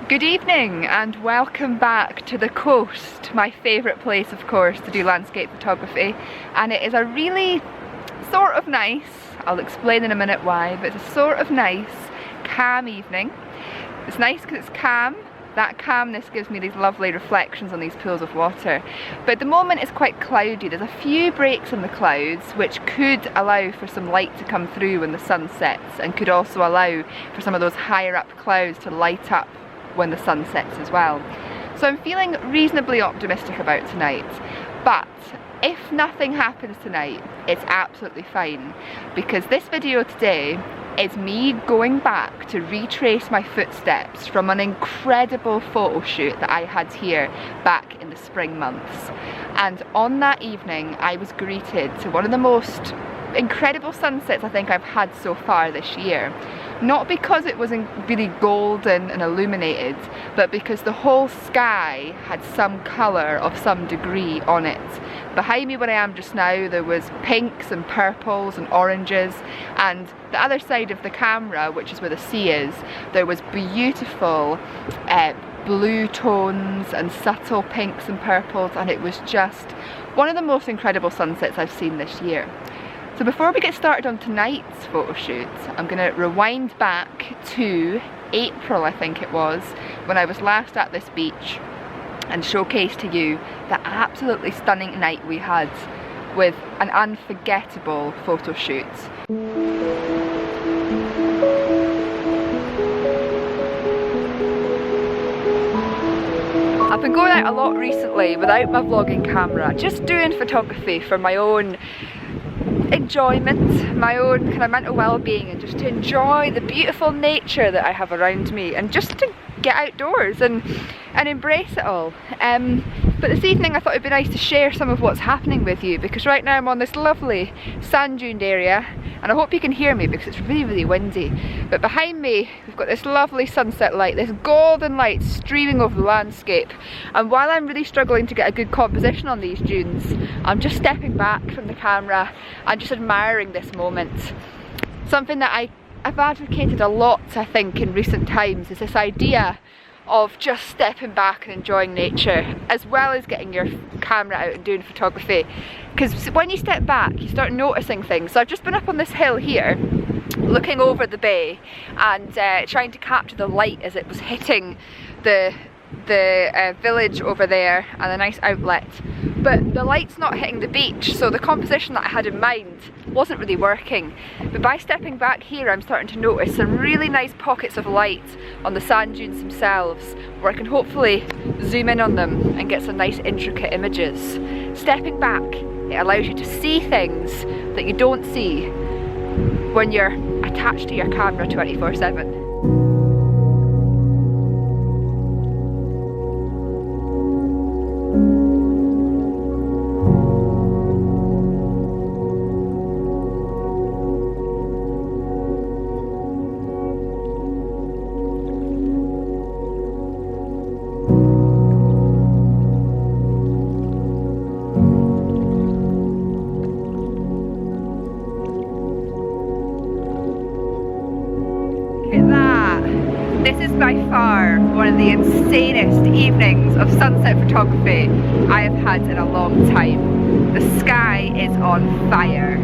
Good evening and welcome back to the coast, my favourite place of course to do landscape photography, and it is a really sort of nice, I'll explain in a minute why, but it's a sort of nice calm evening. It's nice because it's calm. That calmness gives me these lovely reflections on these pools of water. But at the moment it's quite cloudy. There's a few breaks in the clouds which could allow for some light to come through when the sun sets, and could also allow for some of those higher up clouds to light up when the sun sets as well. So I'm feeling reasonably optimistic about tonight, but if nothing happens tonight, it's absolutely fine, because this video today is me going back to retrace my footsteps from an incredible photo shoot that I had here back in the spring months. And on that evening I was greeted to one of the most incredible sunsets I think I've had so far this year. Not because it was really golden and illuminated, but because the whole sky had some colour of some degree on it. Behind me where I am just now there was pinks and purples and oranges, and the other side of the camera, which is where the sea is, there was beautiful blue tones and subtle pinks and purples, and it was just one of the most incredible sunsets I've seen this year. So before we get started on tonight's photo shoot, I'm going to rewind back to April, I think it was, when I was last at this beach and showcase to you the absolutely stunning night we had with an unforgettable photo shoot. I've been going out a lot recently without my vlogging camera, just doing photography for my own enjoyment, my own kind of mental well-being, and just to enjoy the beautiful nature that I have around me, and just to get outdoors and embrace it all. But this evening I thought it'd be nice to share some of what's happening with you, because right now I'm on this lovely sand dune area, and I hope you can hear me because it's really windy. But behind me we've got this lovely sunset light, this golden light streaming over the landscape, and while I'm really struggling to get a good composition on these dunes, I'm just stepping back from the camera and just admiring this moment. Something that I've advocated a lot, I think, in recent times, is this idea of just stepping back and enjoying nature, as well as getting your camera out and doing photography. Because when you step back, you start noticing things. So I've just been up on this hill here, looking over the bay, and trying to capture the light as it was hitting the village over there and a nice outlet. But the light's not hitting the beach, so the composition that I had in mind wasn't really working. But by stepping back here, I'm starting to notice some really nice pockets of light on the sand dunes themselves, where I can hopefully zoom in on them and get some nice intricate images. Stepping back, it allows you to see things that you don't see when you're attached to your camera 24/7. This is by far one of the insanest evenings of sunset photography I have had in a long time. The sky is on fire.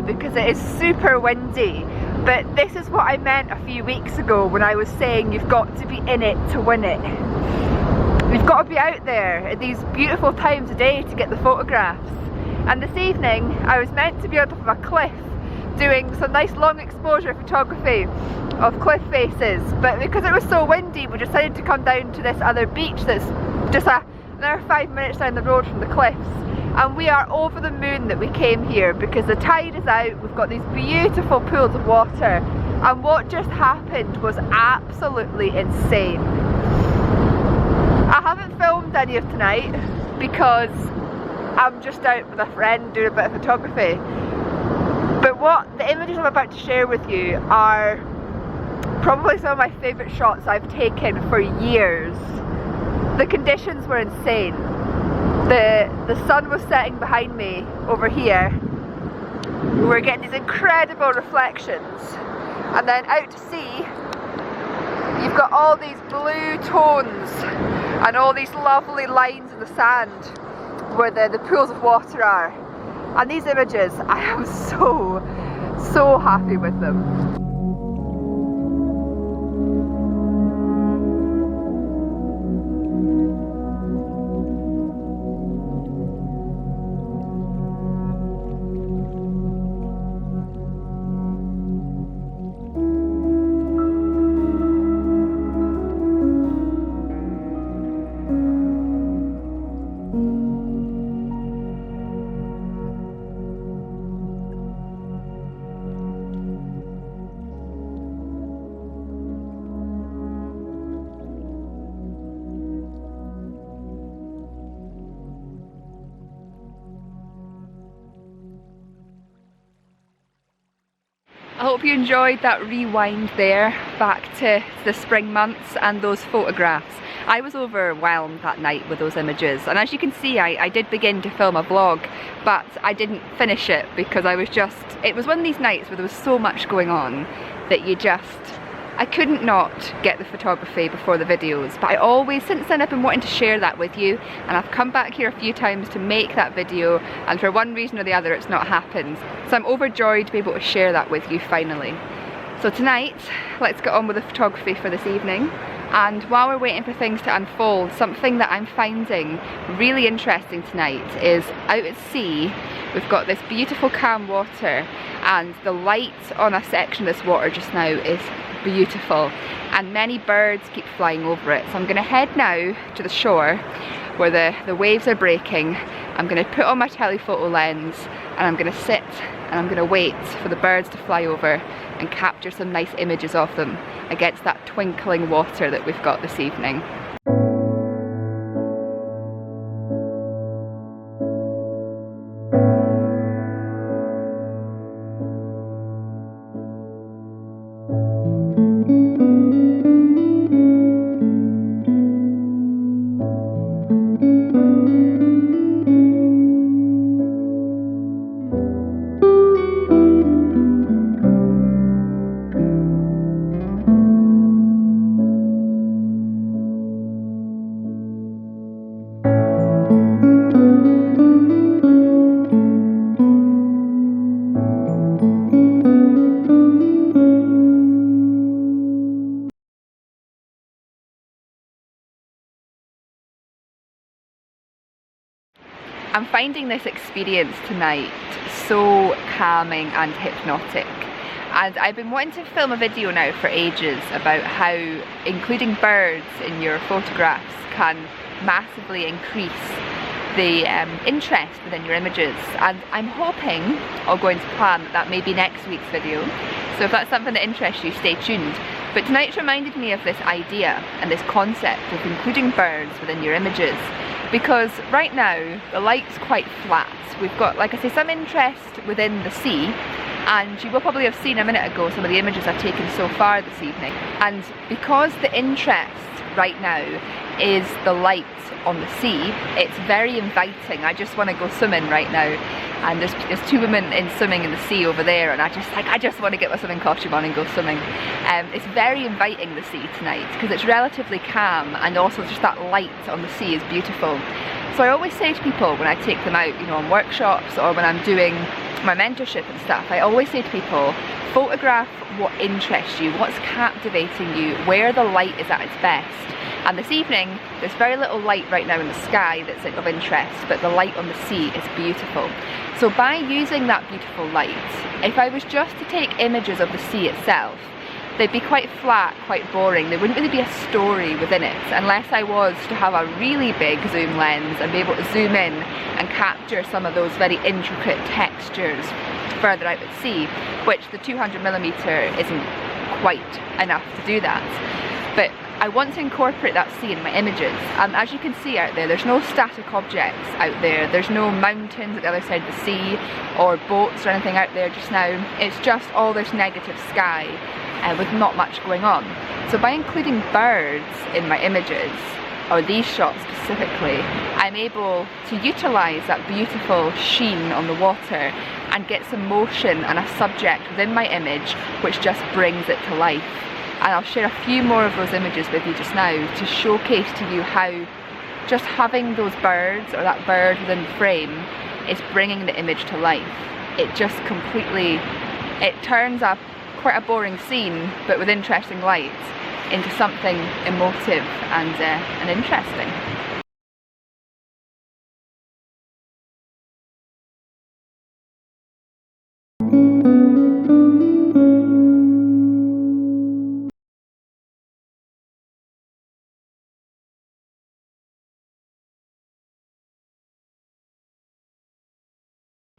Because it is super windy, but this is what I meant a few weeks ago when I was saying you've got to be in it to win it. You've got to be out there at these beautiful times of day to get the photographs. And this evening I was meant to be on top of a cliff doing some nice long exposure photography of cliff faces, but because it was so windy we decided to come down to this other beach that's just another 5 minutes down the road from the cliffs, and we are over the moon that we came here because the tide is out. We've got these beautiful pools of water, and what just happened was absolutely insane. I haven't filmed any of tonight because I'm just out with a friend doing a bit of photography, but what the images I'm about to share with you are probably some of my favourite shots I've taken for years. The conditions were insane. The sun was setting behind me over here. We were getting these incredible reflections, and then out to sea you've got all these blue tones and all these lovely lines in the sand where the pools of water are. And these images, I am so happy with them. I hope you enjoyed that rewind there back to the spring months and those photographs. I was overwhelmed that night with those images, and as you can see I did begin to film a vlog, but I didn't finish it because it was one of these nights where there was so much going on that I couldn't not get the photography before the videos. But I always, since then, I've been wanting to share that with you, and I've come back here a few times to make that video, and for one reason or the other it's not happened. So I'm overjoyed to be able to share that with you finally. So tonight, let's get on with the photography for this evening. And while we're waiting for things to unfold, something that I'm finding really interesting tonight is out at sea, we've got this beautiful calm water, and the light on a section of this water just now is beautiful, and many birds keep flying over it. So I'm going to head now to the shore where the waves are breaking. I'm going to put on my telephoto lens, and I'm going to sit and I'm going to wait for the birds to fly over and capture some nice images of them against that twinkling water that we've got this evening. I'm finding this experience tonight so calming and hypnotic, and I've been wanting to film a video now for ages about how including birds in your photographs can massively increase the interest within your images, and I'm hoping, all going to plan, that may be next week's video. So if that's something that interests you, stay tuned. But tonight's reminded me of this idea and this concept of including birds within your images, because right now the light's quite flat. We've got, like I say, some interest within the sea, and you will probably have seen a minute ago some of the images I've taken so far this evening. And because the interest right now is the light on the sea, it's very inviting. I just want to go swimming right now, and there's two women swimming in the sea over there, and I just want to get my swimming costume on and go swimming. It's very inviting, the sea tonight, because it's relatively calm, and also just that light on the sea is beautiful. So I always say to people when I take them out, you know, on workshops or when I'm doing my mentorship and stuff, I always say to people, photograph what interests you, what's captivating you, where the light is at its best. And this evening, there's very little light right now in the sky that's of interest, but the light on the sea is beautiful. So by using that beautiful light, if I was just to take images of the sea itself, they'd be quite flat, quite boring. There wouldn't really be a story within it unless I was to have a really big zoom lens and be able to zoom in and capture some of those very intricate textures further out at sea, which the 200mm isn't quite enough to do that. But I want to incorporate that sea in my images, and as you can see out there, there's no static objects out there. There's no mountains at the other side of the sea or boats or anything out there just now. It's just all this negative sky with not much going on. So by including birds in my images, or these shots specifically, I'm able to utilise that beautiful sheen on the water and get some motion and a subject within my image which just brings it to life. And I'll share a few more of those images with you just now to showcase to you how just having those birds or that bird within the frame is bringing the image to life. It just completely, it turns up quite a boring scene but with interesting light into something emotive and interesting.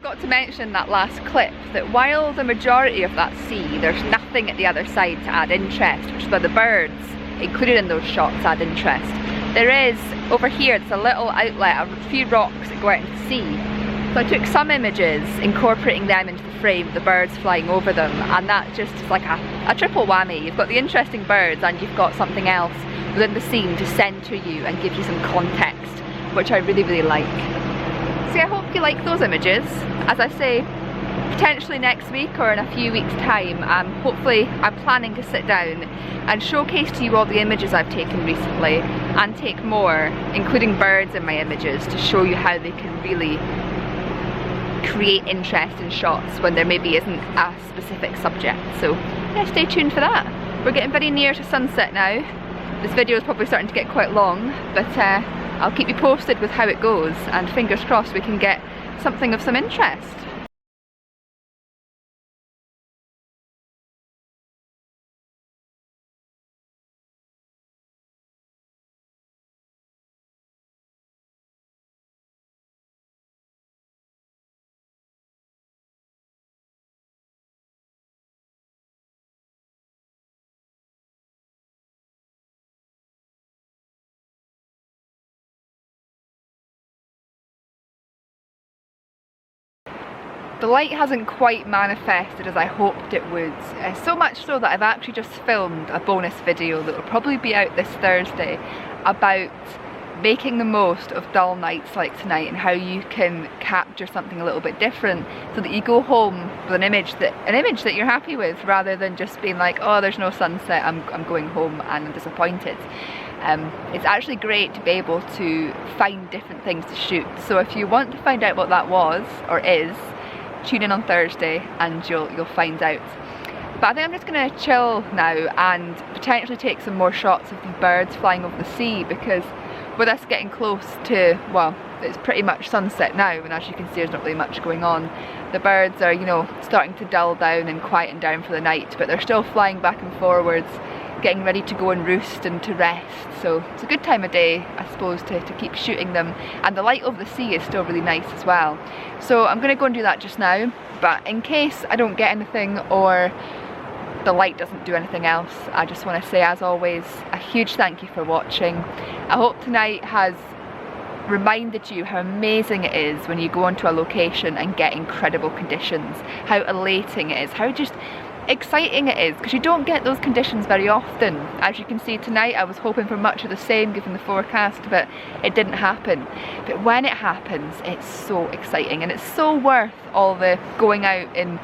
Got to mention that last clip that while the majority of that sea, there's nothing at the other side to add interest, which is where the birds included in those shots add interest. There is, over here, there's a little outlet, a few rocks that go out into the sea. So I took some images, incorporating them into the frame, the birds flying over them, and that just is like a triple whammy. You've got the interesting birds and you've got something else within the scene to centre you and give you some context, which I really, really like. So I hope you like those images. As I say, potentially next week or in a few weeks time, hopefully I'm planning to sit down and showcase to you all the images I've taken recently and take more, including birds in my images, to show you how they can really create interest in shots when there maybe isn't a specific subject. So yeah, stay tuned for that. We're getting very near to sunset now. This video is probably starting to get quite long, but I'll keep you posted with how it goes, and fingers crossed we can get something of some interest. The light hasn't quite manifested as I hoped it would, so much so that I've actually just filmed a bonus video that will probably be out this Thursday about making the most of dull nights like tonight and how you can capture something a little bit different so that you go home with an image that you're happy with, rather than just being like, oh, there's no sunset, I'm going home and I'm disappointed. It's actually great to be able to find different things to shoot. So if you want to find out what that was or is, tune in on Thursday and you'll find out. But I think I'm just going to chill now and potentially take some more shots of the birds flying over the sea, because with us getting close to, well, it's pretty much sunset now, and as you can see there's not really much going on. The birds are, you know, starting to dull down and quieten down for the night, but they're still flying back and forwards, getting ready to go and roost and to rest. So it's a good time of day, I suppose, to keep shooting them, and the light over the sea is still really nice as well. So I'm going to go and do that just now, but in case I don't get anything or the light doesn't do anything else, I just want to say, as always, a huge thank you for watching. I hope tonight has reminded you how amazing it is when you go onto a location and get incredible conditions, how elating it is, how just exciting it is, because you don't get those conditions very often. As you can see tonight, I was hoping for much of the same given the forecast, but it didn't happen. But when it happens, it's so exciting, and it's so worth all the going out in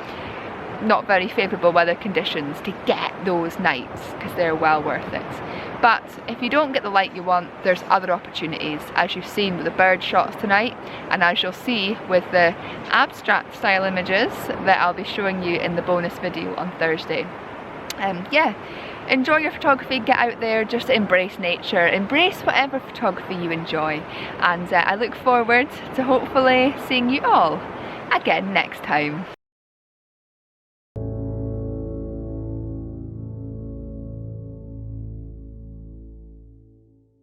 not very favourable weather conditions to get those nights, because they're well worth it. But if you don't get the light you want, there's other opportunities, as you've seen with the bird shots tonight, and as you'll see with the abstract style images that I'll be showing you in the bonus video on Thursday. Yeah, enjoy your photography, get out there, just embrace nature, embrace whatever photography you enjoy, and I look forward to hopefully seeing you all again next time.